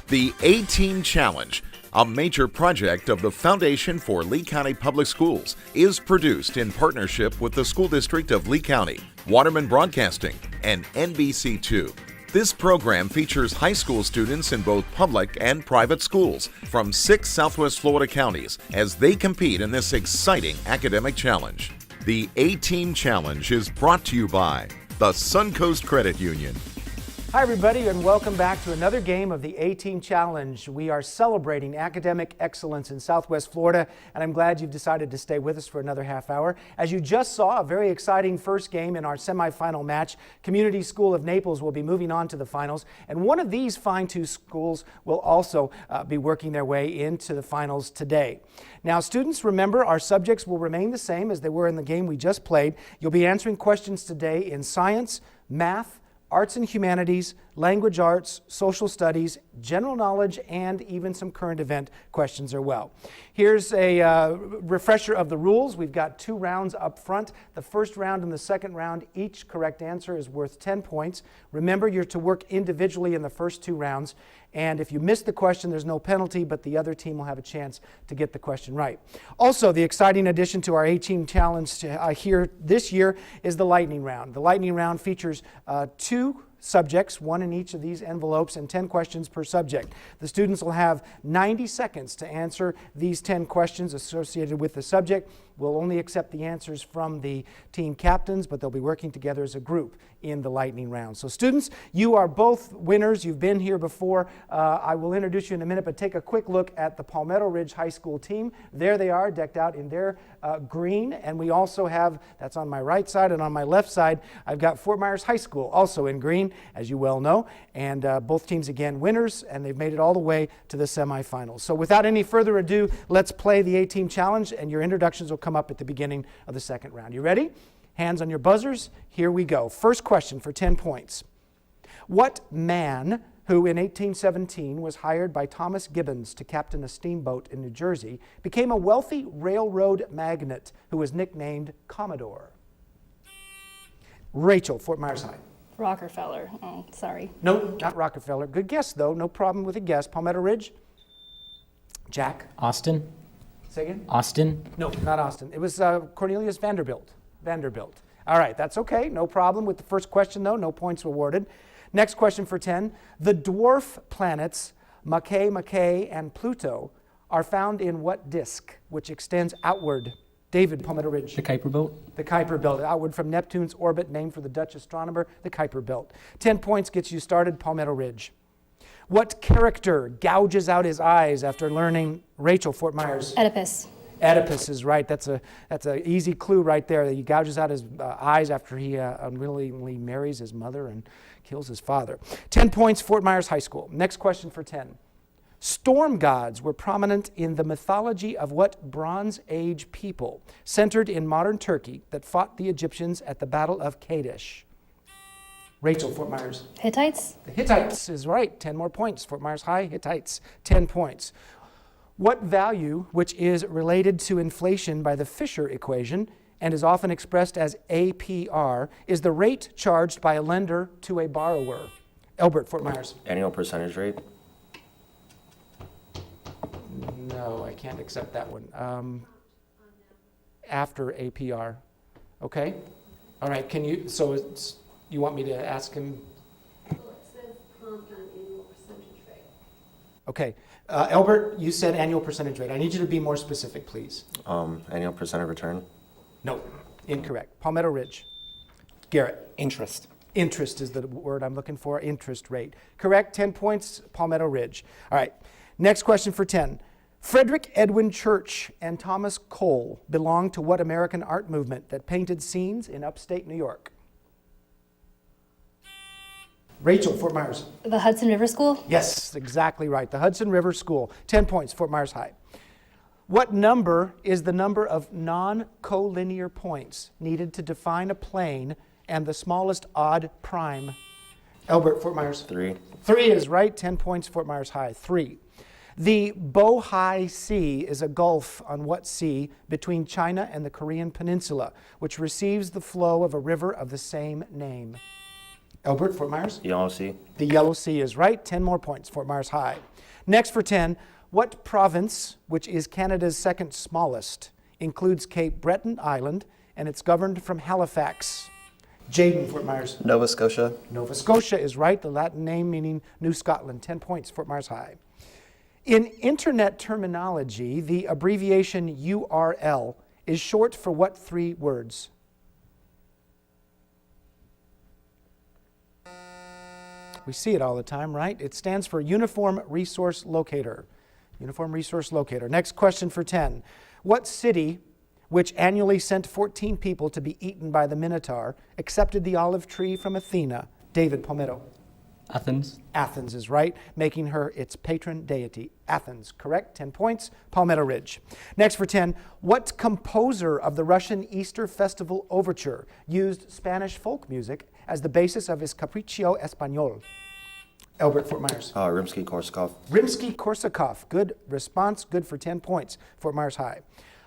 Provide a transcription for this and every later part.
The A-Team Challenge, a major project of the Foundation for Lee County Public Schools, is produced in partnership with the School District of Lee County, Waterman Broadcasting, and NBC2. This program features high school students in both public and private schools from 6 Southwest Florida counties as they compete in this exciting academic challenge. The A-Team Challenge is brought to you by the Suncoast Credit Union. Hi everybody, and welcome back to another game of the A-Team Challenge. We are celebrating academic excellence in Southwest Florida, and I'm glad you've decided to stay with us for another half hour. As you just saw, a very exciting first game in our semifinal match. Community School of Naples will be moving on to the finals, and one of these fine two schools will also be working their way into the finals today. Now, students, remember, our subjects will remain the same as they were in the game we just played. You'll be answering questions today in science, math, arts and humanities, language arts, social studies, general knowledge, and even some current event questions as well. Here's a refresher of the rules. We've got 2 rounds up front. The first round and the second round, each correct answer is worth 10 points. Remember, you're to work individually in the first 2 rounds. And if you miss the question, there's no penalty, but the other team will have a chance to get the question right. Also, the exciting addition to our A-Team Challenge here this year is the lightning round. The lightning round features 2 subjects, 1 in each of these envelopes, and 10 questions per subject. The students will have 90 seconds to answer these 10 questions associated with the subject. We'll only accept the answers from the team captains, but they'll be working together as a group in the lightning round. So students, you are both winners. You've been here before. I will introduce you in a minute, but take a quick look at the Palmetto Ridge High School team. There they are, decked out in their green, and we also have, that's on my right side, and on my left side, I've got Fort Myers High School, also in green, as you well know, and both teams again winners, and they've made it all the way to the semifinals. So without any further ado, let's play the A-Team Challenge, and your introductions will come up at the beginning of the second round. You ready? Hands on your buzzers. Here we go. First question for 10 points. What man who in 1817 was hired by Thomas Gibbons to captain a steamboat in New Jersey became a wealthy railroad magnate who was nicknamed Commodore? Rachel, Fort Myers High. Rockefeller. Oh, sorry. No, not Rockefeller. Good guess, though. No problem with a guess. Palmetto Ridge? Jack? Austin. Say again? Austin. No, not Austin. It was Cornelius Vanderbilt. Vanderbilt. All right, that's okay. No problem with the first question, though. No points awarded. Next question for 10. The dwarf planets Mackay, and Pluto are found in what disk, which extends outward? David, Palmetto Ridge. The Kuiper Belt. The Kuiper Belt, outward from Neptune's orbit, named for the Dutch astronomer, the Kuiper Belt. 10 points gets you started, Palmetto Ridge. What character gouges out his eyes after learning? Rachel, Fort Myers. Oedipus. Oedipus is right. That's an easy clue right there. That he gouges out his eyes after he unwillingly marries his mother and kills his father. 10 points, Fort Myers High School. Next question for 10. Storm gods were prominent in the mythology of what Bronze Age people, centered in modern Turkey, that fought the Egyptians at the Battle of Kadesh? Rachel, Fort Myers. Hittites. The Hittites is right. 10 more points. Fort Myers High, Hittites. 10 points. What value, which is related to inflation by the Fisher equation and is often expressed as APR, is the rate charged by a lender to a borrower? Elbert, Fort Myers. Annual percentage rate? No, I can't accept that one. After APR. Okay. All right, can you, so it's, you want me to ask him? Well, it says compound annual percentage rate. Okay. Elbert, you said annual percentage rate. I need you to be more specific, please. Annual percent of return? No, incorrect. Palmetto Ridge. Garrett. Interest. Interest is the word I'm looking for. Interest rate. Correct. 10 points, Palmetto Ridge. All right. Next question for 10. Frederick Edwin Church and Thomas Cole belonged to what American art movement that painted scenes in upstate New York? Rachel, Fort Myers. The Hudson River School. Yes, exactly right. The Hudson River School. 10 points, Fort Myers High. What number is the number of non-collinear points needed to define a plane and the smallest odd prime? Elbert, Fort Myers. 3. 3 is right. 10 points, Fort Myers High. 3. The Bohai Sea is a gulf on what sea between China and the Korean Peninsula, which receives the flow of a river of the same name? Elbert, Fort Myers? Yellow Sea. The Yellow Sea is right. 10 more points, Fort Myers High. Next for 10, what province, which is Canada's second smallest, includes Cape Breton Island and it's governed from Halifax? Jaden, Fort Myers. Nova Scotia. Nova Scotia is right, the Latin name meaning New Scotland. 10 points, Fort Myers High. In internet terminology, the abbreviation URL is short for what 3 words? We see it all the time, right? It stands for Uniform Resource Locator. Uniform Resource Locator. Next question for 10. What city, which annually sent 14 people to be eaten by the Minotaur, accepted the olive tree from Athena? David Palmetto. Athens. Athens is right, making her its patron deity. Athens, correct, 10 points. Palmetto Ridge. Next for 10, what composer of the Russian Easter Festival Overture used Spanish folk music as the basis of his Capriccio Español? Elbert, Fort Myers. Rimsky-Korsakov. Rimsky-Korsakov, good response, good for 10 points. Fort Myers High.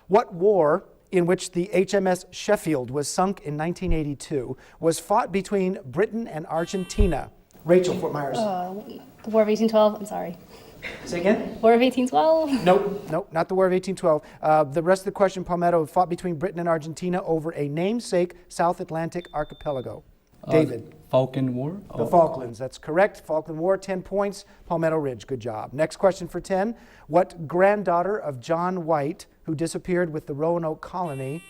What war in which the HMS Sheffield was sunk in 1982 was fought between Britain and Argentina? Rachel, Fort Myers. The War of 1812. I'm sorry. Say again? War of 1812. Nope, not the War of 1812. The rest of the question, Palmetto, fought between Britain and Argentina over a namesake South Atlantic archipelago. David. Falkland War. The Falklands, that's correct. Falkland War, 10 points. Palmetto Ridge, good job. Next question for 10. What granddaughter of John White, who disappeared with the Roanoke colony?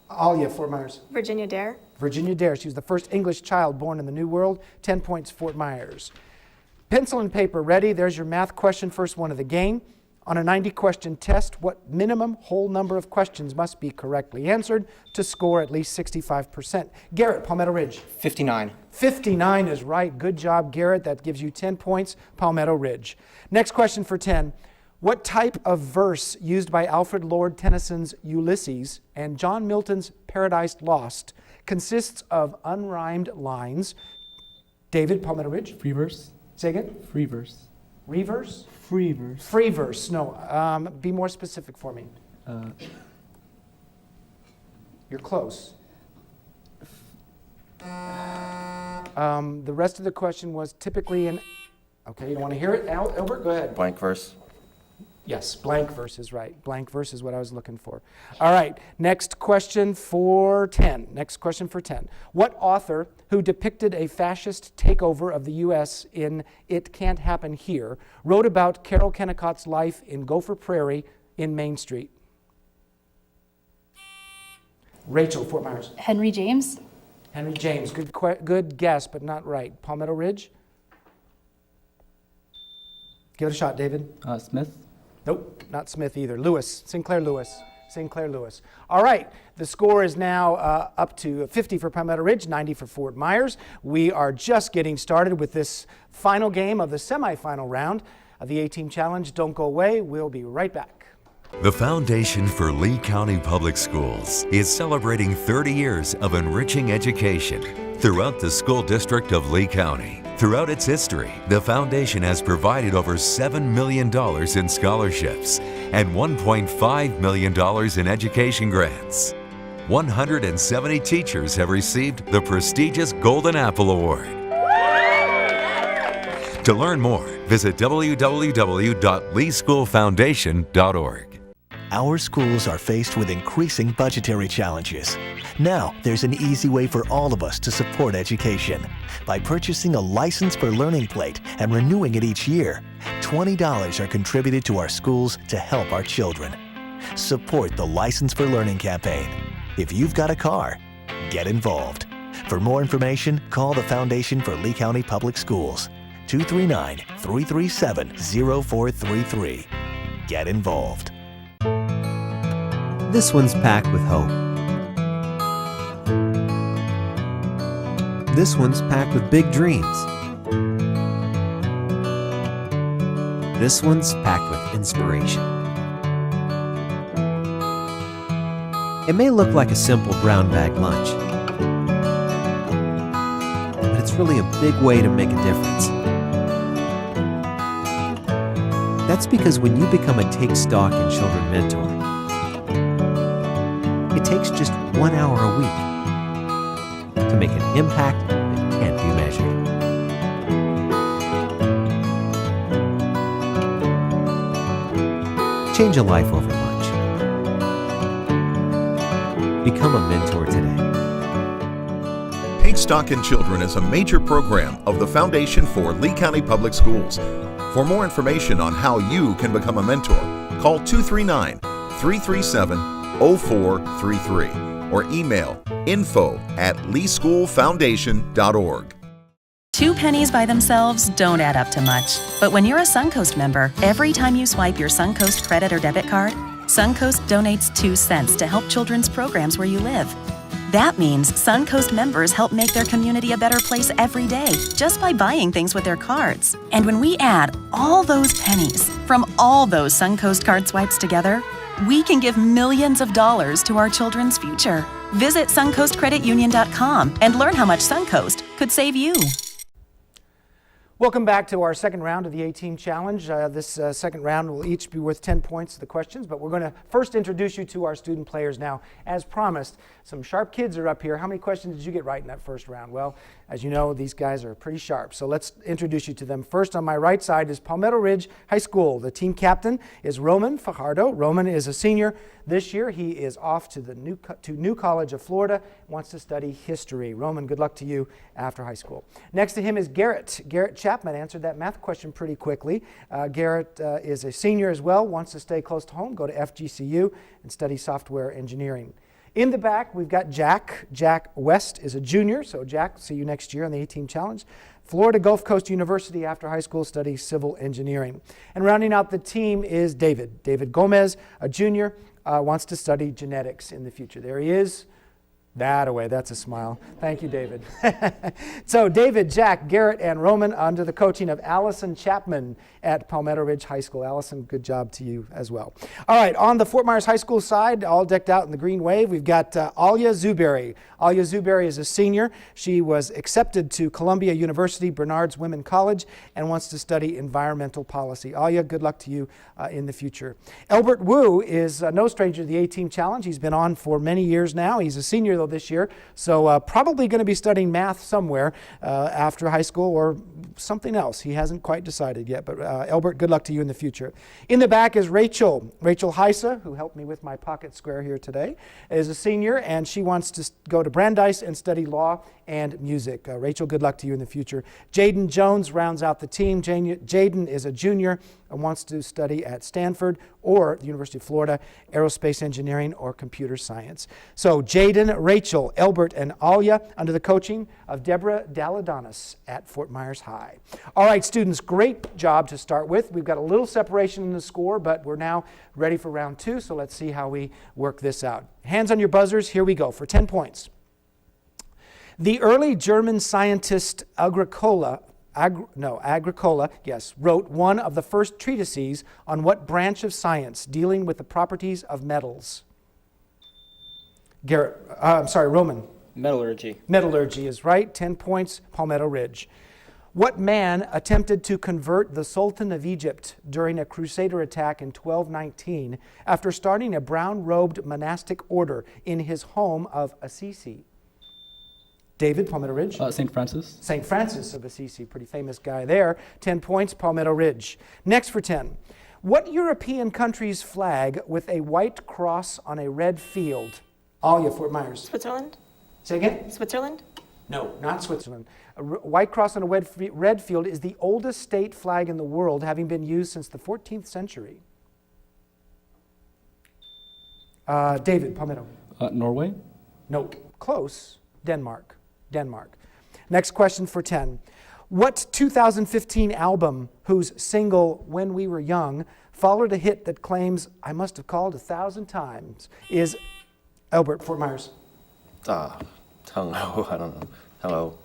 Alia, Fort Myers. Virginia Dare. Virginia Dare. She was the first English child born in the New World. 10 points, Fort Myers. Pencil and paper ready. There's your math question, first one of the game. On a 90-question test, what minimum whole number of questions must be correctly answered to score at least 65%? Garrett, Palmetto Ridge. 59. 59 is right. Good job, Garrett. That gives you 10 points, Palmetto Ridge. Next question for 10. What type of verse used by Alfred Lord Tennyson's Ulysses and John Milton's Paradise Lost consists of unrhymed lines? David, Palmetto Ridge. Free verse. Say again? Free verse. Reverse? Free verse. Free verse. No. Be more specific for me. You're close. The rest of the question was typically in... Okay, you don't want to hear it? Albert, go ahead. Blank verse. Yes, blank verse is right. Blank verse is what I was looking for. All right, next question for 10. Next question for 10. What author who depicted a fascist takeover of the U.S. in It Can't Happen Here wrote about Carol Kennicott's life in Gopher Prairie in Main Street? Rachel, Fort Myers. Henry James. Henry James. Good guess, but not right. Palmetto Ridge? Give it a shot, David. Smith. Nope, not Smith either. Lewis, Sinclair Lewis. Sinclair Lewis. All right, the score is now up to 50 for Palmetto Ridge, 90 for Fort Myers. We are just getting started with this final game of the semifinal round of the A-Team Challenge. Don't go away. We'll be right back. The Foundation for Lee County Public Schools is celebrating 30 years of enriching education throughout the school district of Lee County. Throughout its history, the foundation has provided over $7 million in scholarships and $1.5 million in education grants. 170 teachers have received the prestigious Golden Apple Award. To learn more, visit www.leeschoolfoundation.org. Our schools are faced with increasing budgetary challenges. Now, there's an easy way for all of us to support education. By purchasing a License for Learning plate and renewing it each year, $20 are contributed to our schools to help our children. Support the License for Learning campaign. If you've got a car, get involved. For more information, call the Foundation for Lee County Public Schools, 239-337-0433. Get involved. This one's packed with hope. This one's packed with big dreams. This one's packed with inspiration. It may look like a simple brown bag lunch, but it's really a big way to make a difference. That's because when you become a Take Stock in Children mentor, it takes just 1 hour a week to make an impact that can't be measured. Change a life over lunch. Become a mentor today. Take Stock in Children is a major program of the Foundation for Lee County Public Schools. For more information on how you can become a mentor, call 239-337-0433 or email info@leeschoolfoundation.org. 2 pennies by themselves don't add up to much. But when you're a Suncoast member, every time you swipe your Suncoast credit or debit card, Suncoast donates 2 cents to help children's programs where you live. That means Suncoast members help make their community a better place every day just by buying things with their cards. And when we add all those pennies from all those Suncoast card swipes together, we can give millions of dollars to our children's future. Visit SuncoastCreditUnion.com and learn how much Suncoast could save you. Welcome back to our second round of the A-Team Challenge. This second round will each be worth 10 points to the questions, but we're going to first introduce you to our student players now. As promised, some sharp kids are up here. How many questions did you get right in that first round? Well, as you know, these guys are pretty sharp, so let's introduce you to them. First, on my right side is Palmetto Ridge High School. The team captain is Roman Fajardo. Roman is a senior. This year, he is off to the New College of Florida, wants to study history. Roman, good luck to you after high school. Next to him is Garrett. Garrett Chapman answered that math question pretty quickly. Garrett is a senior as well, wants to stay close to home, go to FGCU, and study software engineering. In the back, we've got Jack. Jack West is a junior, so Jack, see you next year on the A-Team Challenge. Florida Gulf Coast University after high school studies civil engineering. And rounding out the team is David. David Gomez, a junior, wants to study genetics in the future. There he is. That away, that's a smile. Thank you, David. So David, Jack, Garrett, and Roman under the coaching of Allison Chapman at Palmetto Ridge High School. Allison, good job to you as well. All right, on the Fort Myers High School side, all decked out in the green wave, we've got Alia Zuberry. Alia Zuberry is a senior. She was accepted to Columbia University Bernard's Women College and wants to study environmental policy. Alia, good luck to you in the future. Elbert Wu is no stranger to the A-Team Challenge. He's been on for many years now. He's a senior this year, so probably going to be studying math somewhere after high school or something else. He hasn't quite decided yet, but Elbert, good luck to you in the future. In the back is Rachel. Rachel Heisa, who helped me with my pocket square here today, is a senior, and she wants to go to Brandeis and study law and music. Rachel, good luck to you in the future. Jaden Jones rounds out the team. Jaden is a junior and wants to study at Stanford or the University of Florida, aerospace engineering or computer science. So Jaden, Rachel, Elbert, and Alia under the coaching of Deborah Daladonis at Fort Myers High. All right, students, great job to start with. We've got a little separation in the score, but we're now ready for round 2, so let's see how we work this out. Hands on your buzzers, here we go for 10 points. The early German scientist Agricola, wrote one of the first treatises on what branch of science dealing with the properties of metals? Roman. Metallurgy. Metallurgy is right. 10 points, Palmetto Ridge. What man attempted to convert the Sultan of Egypt during a Crusader attack in 1219 after starting a brown-robed monastic order in his home of Assisi? David, Palmetto Ridge. St. Francis. St. Francis of Assisi, pretty famous guy there. 10 points, Palmetto Ridge. Next for 10. What European country's flag with a white cross on a red field? Alia, Fort Myers. Switzerland? Say again? Switzerland? No, not Switzerland. A white cross on a red field is the oldest state flag in the world, having been used since the 14th century. David, Palmetto. Norway. No, close. Denmark. Next question for 10. What 2015 album whose single When We Were Young followed a hit that claims I must have called 1,000 times is Elbert, Fort Myers? Don't know. I don't know. Hello.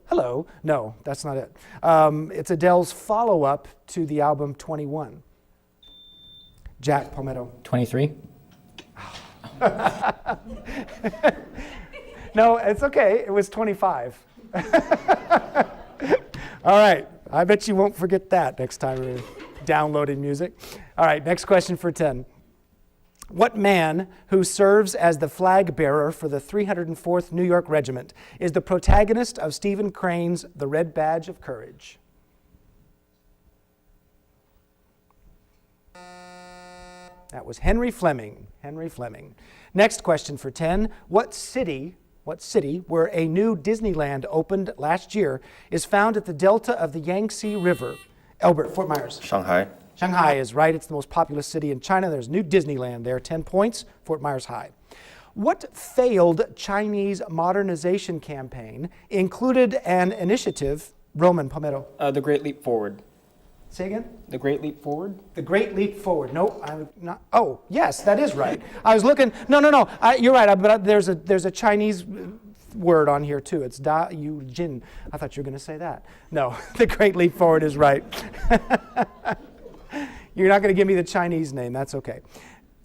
Hello. No, that's not it. It's Adele's follow-up to the album 21. Jack, Palmetto. 23. No, it's okay. It was 25. All right. I bet you won't forget that next time you're downloading music. All right, next question for 10. What man who serves as the flag bearer for the 304th New York Regiment is the protagonist of Stephen Crane's The Red Badge of Courage? That was Henry Fleming. Henry Fleming. Next question for 10. What city where a new Disneyland opened last year is found at the delta of the Yangtze River? Albert, Fort Myers. Shanghai. Shanghai is right. It's the most populous city in China. There's new Disneyland there. 10 points. Fort Myers High. What failed Chinese modernization campaign included an initiative? Roman Palmetto. The Great Leap Forward. Say again? The Great Leap Forward? The Great Leap Forward. No, I'm not. Oh, yes, that is right. I was looking. No. You're right. But there's a Chinese word on here too. It's Da Yu Jin. I thought you were going to say that. No, the Great Leap Forward is right. You're not going to give me the Chinese name. That's okay.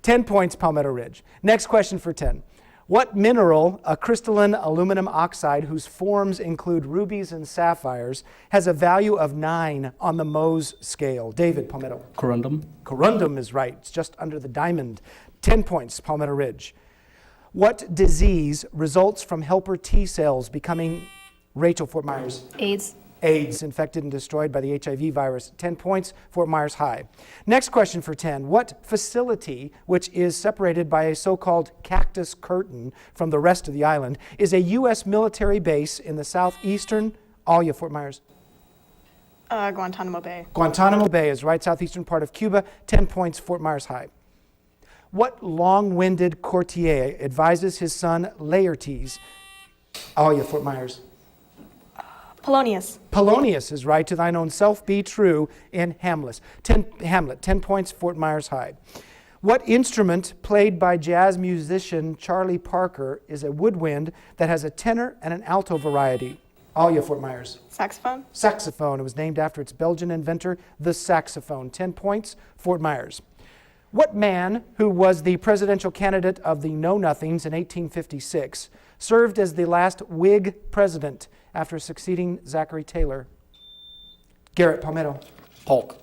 10 points, Palmetto Ridge. Next question for 10. What mineral, a crystalline aluminum oxide whose forms include rubies and sapphires, has a value of 9 on the Mohs scale? David, Palmetto. Corundum. Corundum is right. It's just under the diamond. 10 points, Palmetto Ridge. What disease results from helper T cells becoming, Rachel, Fort Myers? AIDS. AIDS, infected and destroyed by the HIV virus. 10 points, Fort Myers High. Next question for 10. What facility, which is separated by a so-called cactus curtain from the rest of the island, is a U.S. military base in the southeastern, Alia, Fort Myers? Guantanamo Bay. Guantanamo Bay is right, southeastern part of Cuba. 10 points, Fort Myers High. What long-winded courtier advises his son Laertes? Alia, Fort Myers. Polonius. Polonius is right. To thine own self be true in Hamlet. 10 points, Fort Myers High. What instrument played by jazz musician Charlie Parker is a woodwind that has a tenor and an alto variety? Alia, Fort Myers. Saxophone. Saxophone. It was named after its Belgian inventor, the saxophone. 10 points, Fort Myers. What man, who was the presidential candidate of the Know Nothings in 1856, served as the last Whig president after succeeding Zachary Taylor? Garrett, Palmetto. Polk.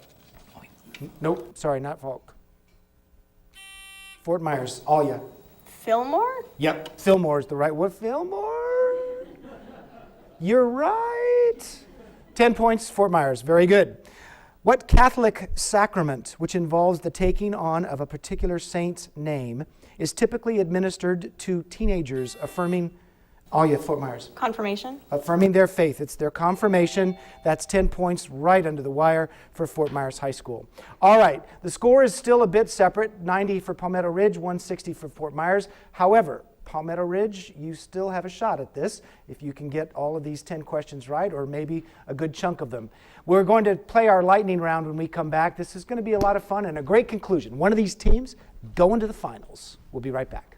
Nope, sorry, not Falk. Fort Myers, Alia. Fillmore? Yep, Fillmore is the right word. Fillmore? You're right. 10 points, Fort Myers. Very good. What Catholic sacrament, which involves the taking on of a particular saint's name, is typically administered to teenagers affirming, Alia, Fort Myers. Confirmation. Affirming their faith. It's their confirmation. That's 10 points right under the wire for Fort Myers High School. All right, the score is still a bit separate. 90 for Palmetto Ridge, 160 for Fort Myers. However, Palmetto Ridge, you still have a shot at this if you can get all of these 10 questions right, or maybe a good chunk of them. We're going to play our lightning round when we come back. This is going to be a lot of fun and a great conclusion. One of these teams going to the finals. We'll be right back.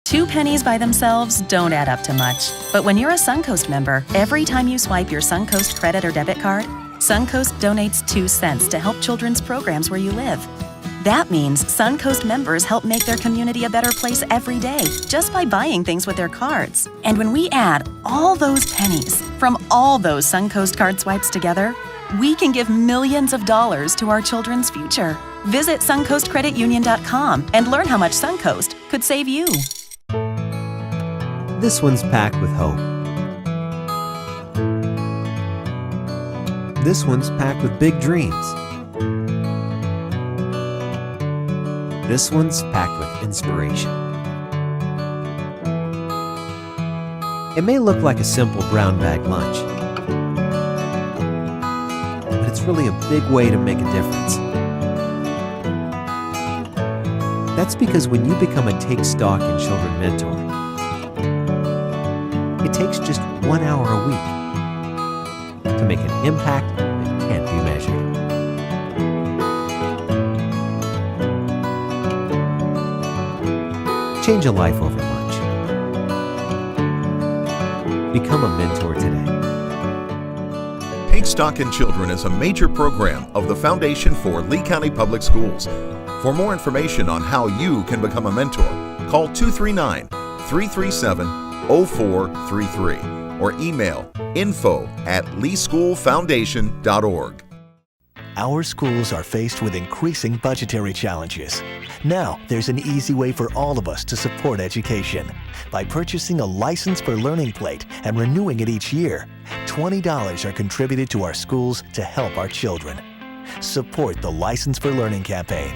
2 pennies by themselves don't add up to much. But when you're a Suncoast member, every time you swipe your Suncoast credit or debit card, Suncoast donates 2 cents to help children's programs where you live. That means Suncoast members help make their community a better place every day just by buying things with their cards. And when we add all those pennies from all those Suncoast card swipes together, we can give millions of dollars to our children's future. Visit SuncoastCreditUnion.com and learn how much Suncoast could save you. This one's packed with hope. This one's packed with big dreams. This one's packed with inspiration. It may look like a simple brown bag lunch, but it's really a big way to make a difference. That's because when you become a Take Stock in Children mentor, it takes just 1 hour a week to make an impact that can't be measured. Change a life over lunch. Become a mentor today. Take Stock in Children is a major program of the Foundation for Lee County Public Schools. For more information on how you can become a mentor, call 239-337-0433 or email info@leeschoolfoundation.org. Our schools are faced with increasing budgetary challenges. Now, there's an easy way for all of us to support education. By purchasing a License for Learning plate and renewing it each year, $20 are contributed to our schools to help our children. Support the License for Learning campaign.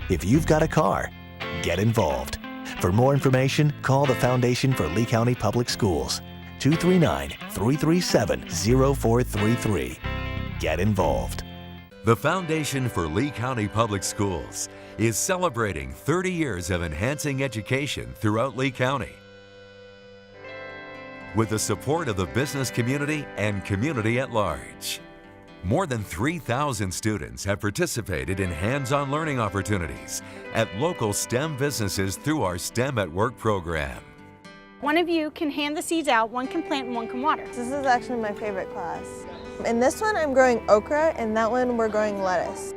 If you've got a car, get involved. For more information, call the Foundation for Lee County Public Schools, 239-337-0433. Get involved. The Foundation for Lee County Public Schools is celebrating 30 years of enhancing education throughout Lee County. With the support of the business community and community at large. More than 3,000 students have participated in hands-on learning opportunities at local STEM businesses through our STEM at Work program. One of you can hand the seeds out, one can plant and one can water. This is actually my favorite class. In this one, I'm growing okra, and that one, we're growing lettuce.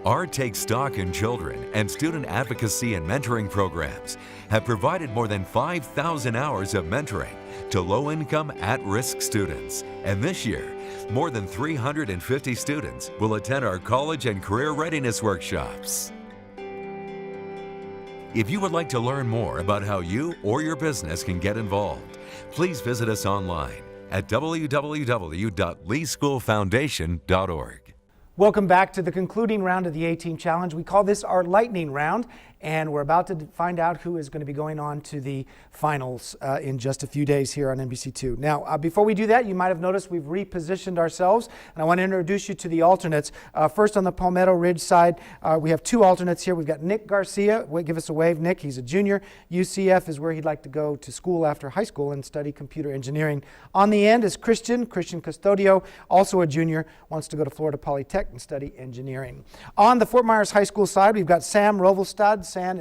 Our Take Stock in Children and student advocacy and mentoring programs have provided more than 5,000 hours of mentoring to low-income, at-risk students. And this year, more than 350 students will attend our college and career readiness workshops. If you would like to learn more about how you or your business can get involved, please visit us online at www.leeschoolfoundation.org. Welcome back to the concluding round of the A-Team Challenge. We call this our lightning round, and we're about to find out who is going to be going on to the finals in just a few days here on NBC2. Now, before we do that, you might have noticed we've repositioned ourselves, and I want to introduce you to the alternates. First, on the Palmetto Ridge side, we have two alternates here. We've got Nick Garcia. Give us a wave, Nick. He's a junior. UCF is where he'd like to go to school after high school and study computer engineering. On the end is Christian Custodio, also a junior, wants to go to Florida Polytech and study engineering. On the Fort Myers High School side, we've got Sam Rovelstad. Sam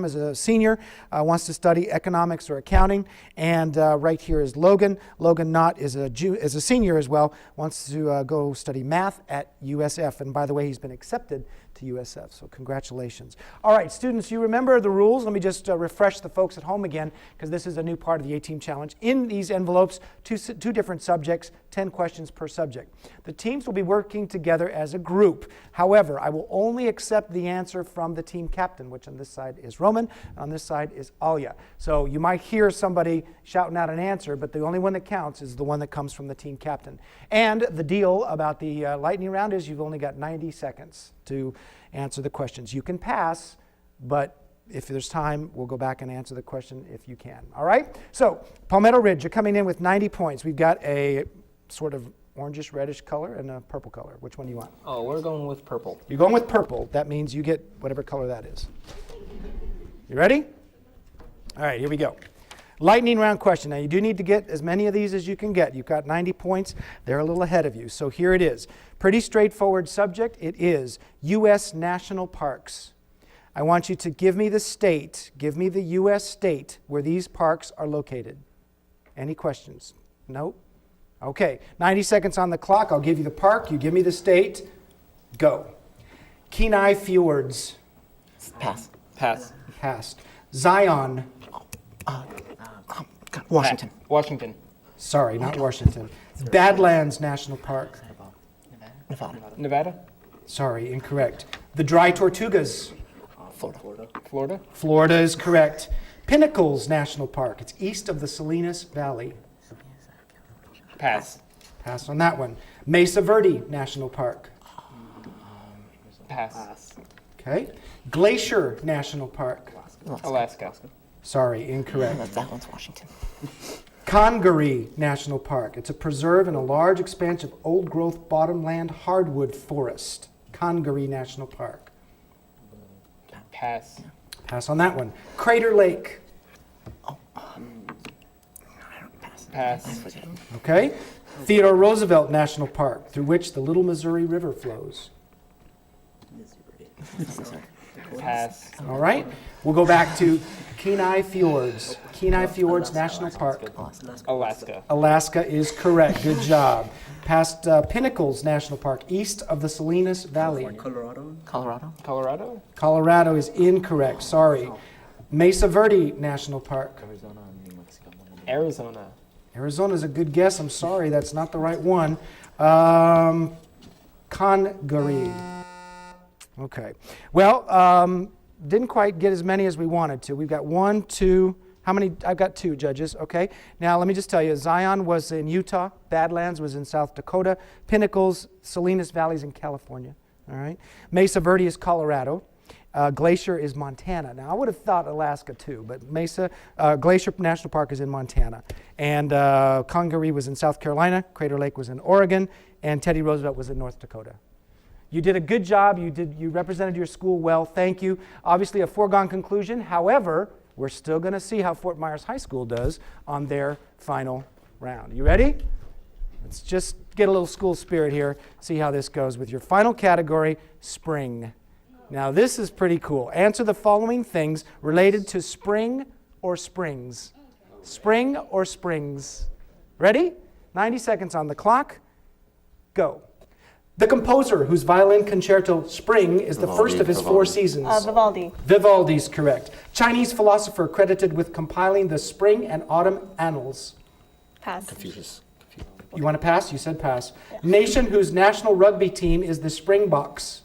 is a senior, wants to study economics or accounting. And right here is Logan. Logan Knott is a senior as well, wants to go study math at USF. And by the way, he's been accepted to USF, so congratulations. All right, students, you remember the rules. Let me just refresh the folks at home again, because this is a new part of the A-Team Challenge. In these envelopes, two different subjects, 10 questions per subject. The teams will be working together as a group. However, I will only accept the answer from the team captain, which on this side is Roman, and on this side is Alia. So you might hear somebody shouting out an answer, but the only one that counts is the one that comes from the team captain. And the deal about the lightning round is you've only got 90 seconds to answer the questions. You can pass, but if there's time, we'll go back and answer the question if you can. All right? So, Palmetto Ridge, you're coming in with 90 points. We've got a sort of orangish reddish color and a purple color. Which one do you want? Oh, we're going with purple. You're going with purple. That means you get whatever color that is. You ready? All right, here we go. Lightning round question. Now, you do need to get as many of these as you can get. You've got 90 points. They're a little ahead of you. So here it is. Pretty straightforward subject. It is U.S. national parks. I want you to give me the state, give me the U.S. state where these parks are located. Any questions? Nope? Okay. 90 seconds on the clock. I'll give you the park. You give me the state. Go. Kenai Fjords. Pass. Pass. Passed. Zion. Washington. Washington. Sorry, not Washington. Badlands National Park. Nevada. Nevada? Sorry, incorrect. The Dry Tortugas. Florida. Florida? Florida is correct. Pinnacles National Park. It's east of the Salinas Valley. Pass. Pass on that one. Mesa Verde National Park. Pass. Okay. Glacier National Park. Alaska. Sorry, incorrect. That one's Washington. Congaree National Park. It's a preserve in a large expanse of old-growth bottomland hardwood forest. Congaree National Park. Pass. Pass on that one. Crater Lake. Pass. Okay. Theodore Roosevelt National Park, through which the Little Missouri River flows. Pass. All right. We'll go back to Kenai Fjords. Kenai Fjords National Park. Alaska. Alaska is correct. Good job. Past Pinnacles National Park, east of the Salinas Valley. Colorado. Colorado? Colorado is incorrect. Sorry. Mesa Verde National Park. Arizona. Arizona is a good guess. I'm sorry, that's not the right one. Congaree. Okay. Well, didn't quite get as many as we wanted to. We've got 1, 2, how many? I've got 2 judges, okay. Now let me just tell you, Zion was in Utah, Badlands was in South Dakota, Pinnacles, Salinas Valley is in California, all right. Mesa Verde is Colorado, Glacier is Montana. Now I would have thought Alaska too, but Glacier National Park is in Montana. And Congaree was in South Carolina, Crater Lake was in Oregon, and Teddy Roosevelt was in North Dakota. You did a good job. You represented your school well. Thank you. Obviously a foregone conclusion. However, we're still going to see how Fort Myers High School does on their final round. You ready? Let's just get a little school spirit here. See how this goes with your final category, spring. Now this is pretty cool. Answer the following things related to spring or springs. Spring or springs. Ready? 90 seconds on the clock. Go. The composer whose violin concerto Spring is the first of his 4 seasons. Vivaldi. Vivaldi's correct. Chinese philosopher credited with compiling the Spring and Autumn Annals. Pass. Confucius. You want to pass? You said pass. Yeah. Nation whose national rugby team is the Springboks.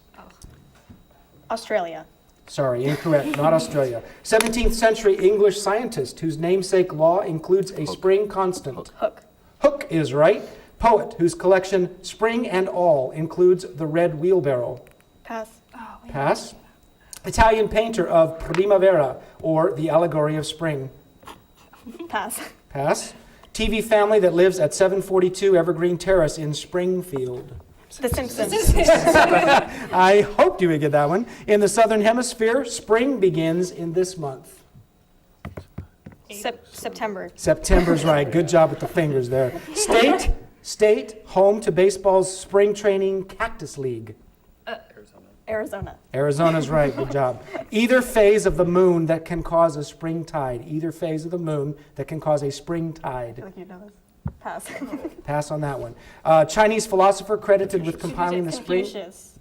Australia. Sorry, incorrect. Not Australia. 17th century English scientist whose namesake law includes a spring constant. Hooke. Hooke is right. Poet whose collection Spring and All includes the Red Wheelbarrow. Pass. Pass. Italian painter of Primavera, or the Allegory of Spring. Pass. Pass. TV family that lives at 742 Evergreen Terrace in Springfield. The Simpsons. I hoped you would get that one. In the Southern Hemisphere, spring begins in this month. September. September's right. Good job with the fingers there. State, home to baseball's spring training Cactus League. Arizona. Arizona's right. Good job. Either phase of the moon that can cause a spring tide. Either phase of the moon that can cause a spring tide. I feel like you know this. Pass. Pass on that one. Chinese philosopher credited with compiling the spring.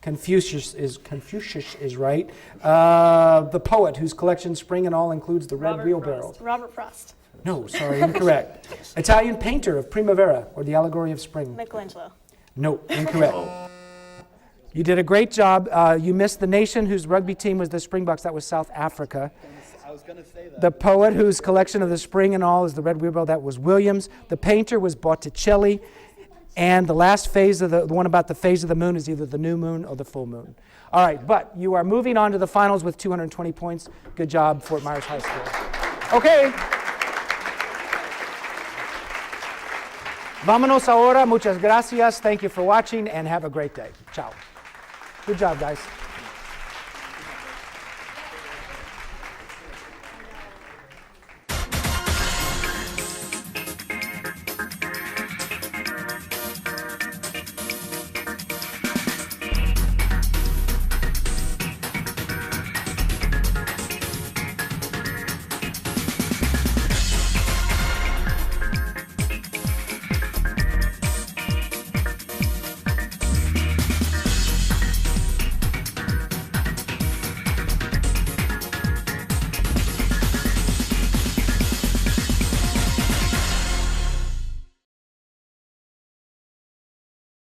Confucius is right. The poet whose collection Spring and All includes the Red Wheelbarrow. Robert Frost. No, sorry, incorrect. Italian painter of Primavera, or the Allegory of Spring. Michelangelo. No, incorrect. You did a great job. You missed the nation whose rugby team was the Springboks. That was South Africa. I was going to say that. The poet whose collection of the Spring and All is the Red Wheelbarrow. That was Williams. The painter was Botticelli. And the last phase of the one about the phase of the moon is either the new moon or the full moon. All right, but you are moving on to the finals with 220 points. Good job, Fort Myers High School. Okay. Vámonos ahora. Muchas gracias. Thank you for watching and have a great day. Ciao. Good job, guys.